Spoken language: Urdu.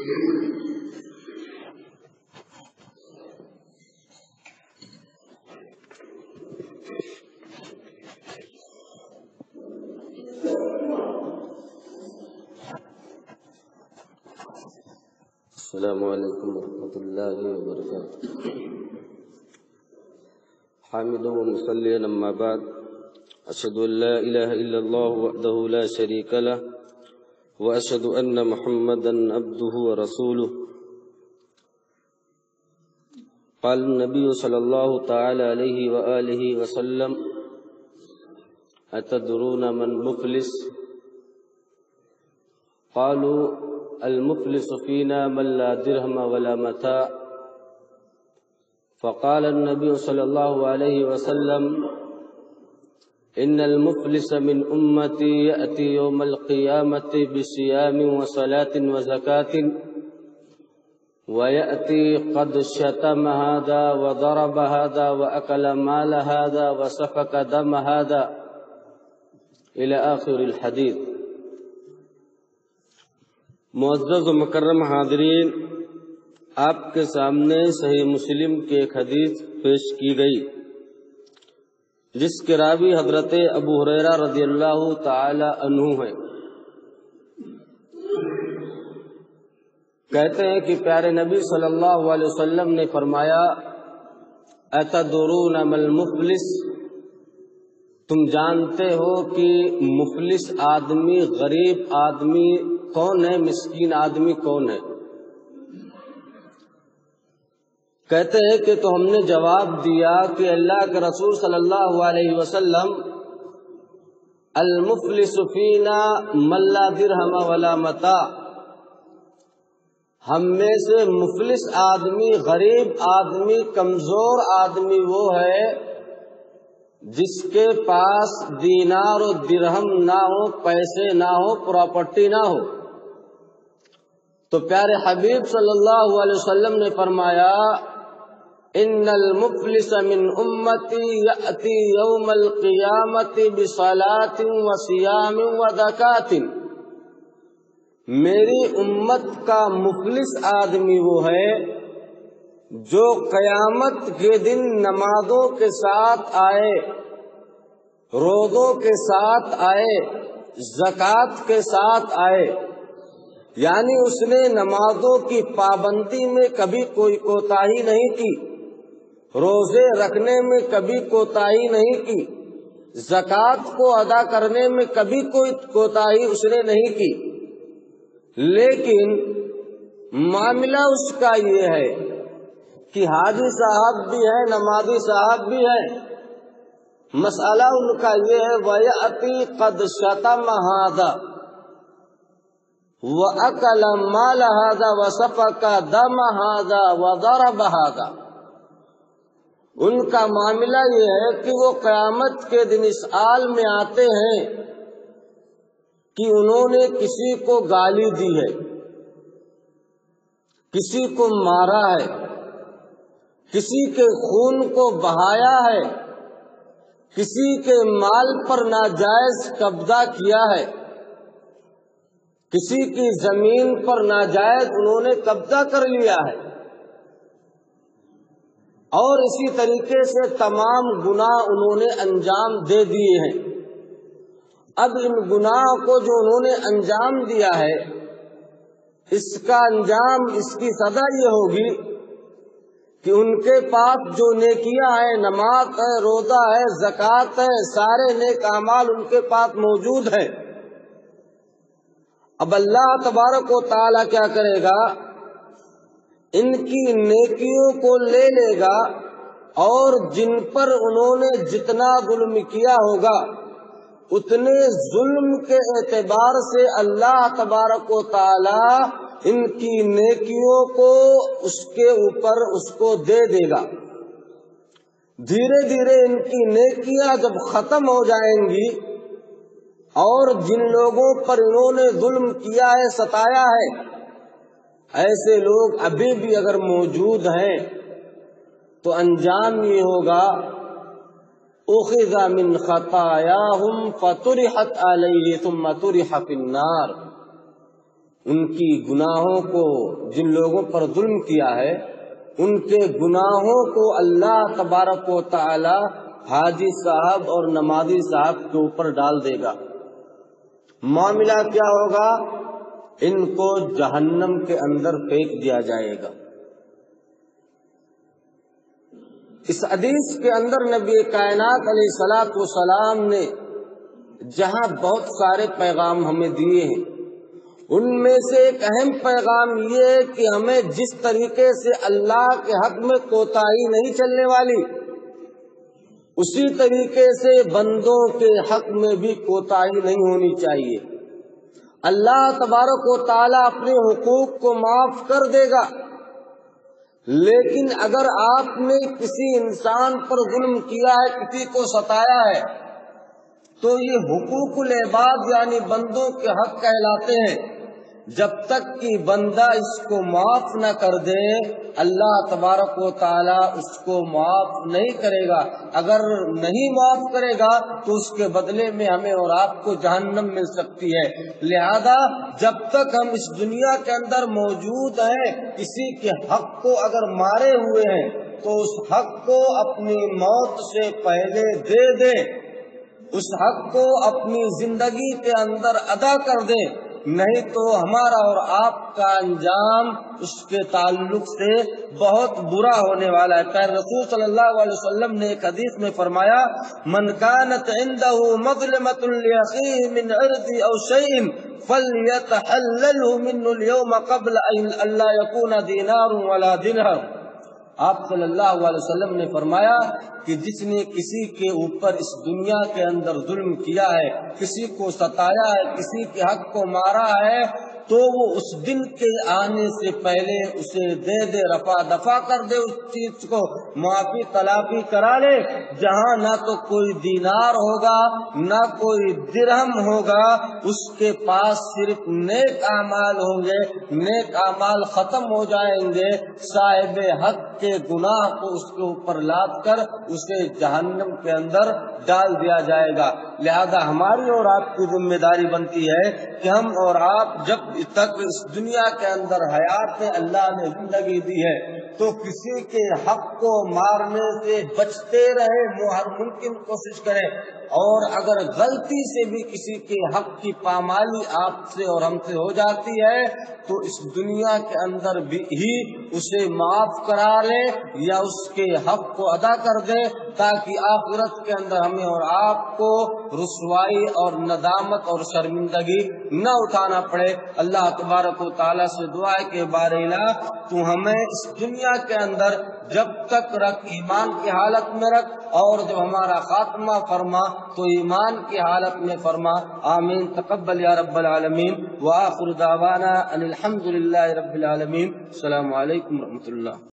السلام علیکم ورحمۃ اللہ وبرکاتہ۔ حامد و مصلی اما بعد، اشهد ان لا الہ الا اللہ وحدہ لا شریک لہ واشهد ان محمدا عبدہ ورسولہ۔ قال النبی صلی اللہ تعالی علیہ وآلہ وسلم: اتدرون من مفلس؟ قالوا المفلس فينا من لا درهم ولا متاع، فقال النبي صلى الله عليه وسلم: إن المفلس من أمتي يأتي يوم القيامة بصيام وصلاة وزكاة، ويأتي قد شتم هذا وضرب هذا وأكل مال هذا وسفك دم هذا إلى آخر الحديث۔ معزز و مکرم حاضرین، آپ کے سامنے صحیح مسلم کی ایک حدیث پیش کی گئی جس کے راوی حضرت ابو ہریرہ رضی اللہ تعالی عنہ ہیں۔ کہتے ہیں کہ پیارے نبی صلی اللہ علیہ وسلم نے فرمایا: اتدرون ما المفلس؟ تم جانتے ہو کہ مفلس آدمی، غریب آدمی کون ہے، مسکین آدمی کون ہے؟ کہتے ہیں کہ تو ہم نے جواب دیا کہ اللہ کے رسول صلی اللہ علیہ وسلم: المفلس فینا من لا درہم ولا متاع۔ ہم میں سے مفلس آدمی، غریب آدمی، کمزور آدمی وہ ہے جس کے پاس دینار و درہم نہ ہو، پیسے نہ ہو، پراپرٹی نہ ہو۔ تو پیارے حبیب صلی اللہ علیہ وسلم نے فرمایا: ان المفلس من امتی یأتی یوم القیامت بصلاۃ وصیام وزکاۃ۔ میری امت کا مفلس آدمی وہ ہے جو قیامت کے دن نمازوں کے ساتھ آئے، روزوں کے ساتھ آئے، زکوٰۃ کے ساتھ آئے، یعنی اس نے نمازوں کی پابندی میں کبھی کوئی کوتاہی نہیں کی، روزے رکھنے میں کبھی کوتاہی نہیں کی، زکوٰۃ کو ادا کرنے میں کبھی کوئی کوتاہی اس نے نہیں کی، لیکن معاملہ اس کا یہ ہے کہ حاجی صاحب بھی ہے، نمازی صاحب بھی ہے، مسئلہ ان کا یہ ہے: وَيَأْتِي قَدْ شَتَمَ هَذَا وَأَكَلَ مَالَ هَذَا وَسَفَكَ دَمَ هَذَا وَضَرَبَ هَذَا۔ ان کا معاملہ یہ ہے کہ وہ قیامت کے دن اس حال میں آتے ہیں کہ انہوں نے کسی کو گالی دی ہے، کسی کو مارا ہے، کسی کے خون کو بہایا ہے، کسی کے مال پر ناجائز قبضہ کیا ہے، کسی کی زمین پر ناجائز انہوں نے قبضہ کر لیا ہے، اور اسی طریقے سے تمام گناہ انہوں نے انجام دے دیے ہیں۔ اب ان گناہ کو جو انہوں نے انجام دیا ہے، اس کا انجام، اس کی سزا یہ ہوگی کہ ان کے پاس جو نیکیاں ہیں، نماز ہے، روزہ ہے، زکوٰۃ ہے، سارے نیک اعمال ان کے پاس موجود ہیں۔ اب اللہ تبارک و تعالیٰ کیا کرے گا؟ ان کی نیکیوں کو لے لے گا، اور جن پر انہوں نے جتنا ظلم کیا ہوگا اتنے ظلم کے اعتبار سے اللہ تبارک و تعالیٰ ان کی نیکیوں کو اس کے اوپر اس کو دے دے گا۔ دھیرے دھیرے ان کی نیکیاں جب ختم ہو جائیں گی، اور جن لوگوں پر انہوں نے ظلم کیا ہے، ستایا ہے، ایسے لوگ ابھی بھی اگر موجود ہیں تو انجام یہ ہوگا: اخذ من خطاياهم فطرحت علیہ ثم طرح فی النار۔ ان کی گناہوں کو، جن لوگوں پر ظلم کیا ہے ان کے گناہوں کو اللہ تبارک و تعالی حاجی صاحب اور نمازی صاحب کے اوپر ڈال دے گا۔ معاملہ کیا ہوگا؟ ان کو جہنم کے اندر پھینک دیا جائے گا۔ اس حدیث کے اندر نبی کائنات علیہ الصلوۃ والسلام نے جہاں بہت سارے پیغام ہمیں دیے ہیں، ان میں سے ایک اہم پیغام یہ ہے کہ ہمیں جس طریقے سے اللہ کے حق میں کوتاہی نہیں چلنے والی، اسی طریقے سے بندوں کے حق میں بھی کوتاہی نہیں ہونی چاہیے۔ اللہ تبارک و تعالیٰ اپنے حقوق کو معاف کر دے گا، لیکن اگر آپ نے کسی انسان پر ظلم کیا ہے، کسی کو ستایا ہے، تو یہ حقوق العباد یعنی بندوں کے حق کہلاتے ہیں۔ جب تک کہ بندہ اس کو معاف نہ کر دے، اللہ تبارک و تعالی اس کو معاف نہیں کرے گا۔ اگر نہیں معاف کرے گا تو اس کے بدلے میں ہمیں اور آپ کو جہنم مل سکتی ہے۔ لہذا جب تک ہم اس دنیا کے اندر موجود ہیں، کسی کے حق کو اگر مارے ہوئے ہیں تو اس حق کو اپنی موت سے پہلے دے دیں، اس حق کو اپنی زندگی کے اندر ادا کر دیں، نہیں تو ہمارا اور آپ کا انجام اس کے تعلق سے بہت برا ہونے والا ہے۔ پیر رسول صلی اللہ علیہ وسلم نے ایک حدیث میں فرمایا، من كانت عنده مظلمة لأخيه من عرض أو شيء فليتحلله منه اليوم قبل أن لا يكون دينار ولا درهم۔ آپ صلی اللہ علیہ وسلم نے فرمایا کہ جس نے کسی کے اوپر اس دنیا کے اندر ظلم کیا ہے، کسی کو ستایا ہے، کسی کے حق کو مارا ہے، تو وہ اس دن کے آنے سے پہلے اسے دے دے، رفع دفع کر دے، اس چیز کو معافی تلافی کرا لے، جہاں نہ تو کوئی دینار ہوگا نہ کوئی درہم ہوگا، اس کے پاس صرف نیک اعمال ہوں گے، نیک اعمال ختم ہو جائیں گے، صاحب حق کے گناہ کو اس کے اوپر لاد کر اسے جہنم کے اندر ڈال دیا جائے گا۔ لہذا ہماری اور آپ کی ذمہ داری بنتی ہے کہ ہم اور آپ جب تک اس دنیا کے اندر حیات اللہ نے زندگی دی ہے تو کسی کے حق کو مارنے سے بچتے رہے، ہر ممکن کوشش کریں، اور اگر غلطی سے بھی کسی کے حق کی پامالی آپ سے اور ہم سے ہو جاتی ہے تو اس دنیا کے اندر بھی ہی اسے معاف کرا لے یا اس کے حق کو ادا کر دے، تاکہ آخرت کے اندر ہمیں اور آپ کو رسوائی اور ندامت اور شرمندگی نہ اٹھانا پڑے۔ اللہ تبارک و تعالیٰ سے دعا ہے کہ بار الہ تو ہمیں اس دنیا کے اندر جب تک رکھ، ایمان کی حالت میں رکھ، اور جب ہمارا خاتمہ فرما تو ایمان کی حالت میں فرما۔ آمین، تقبل یا رب العالمین، وآخر دعوانا ان الحمد للہ رب العالمین۔ السلام علیکم ورحمۃ اللہ۔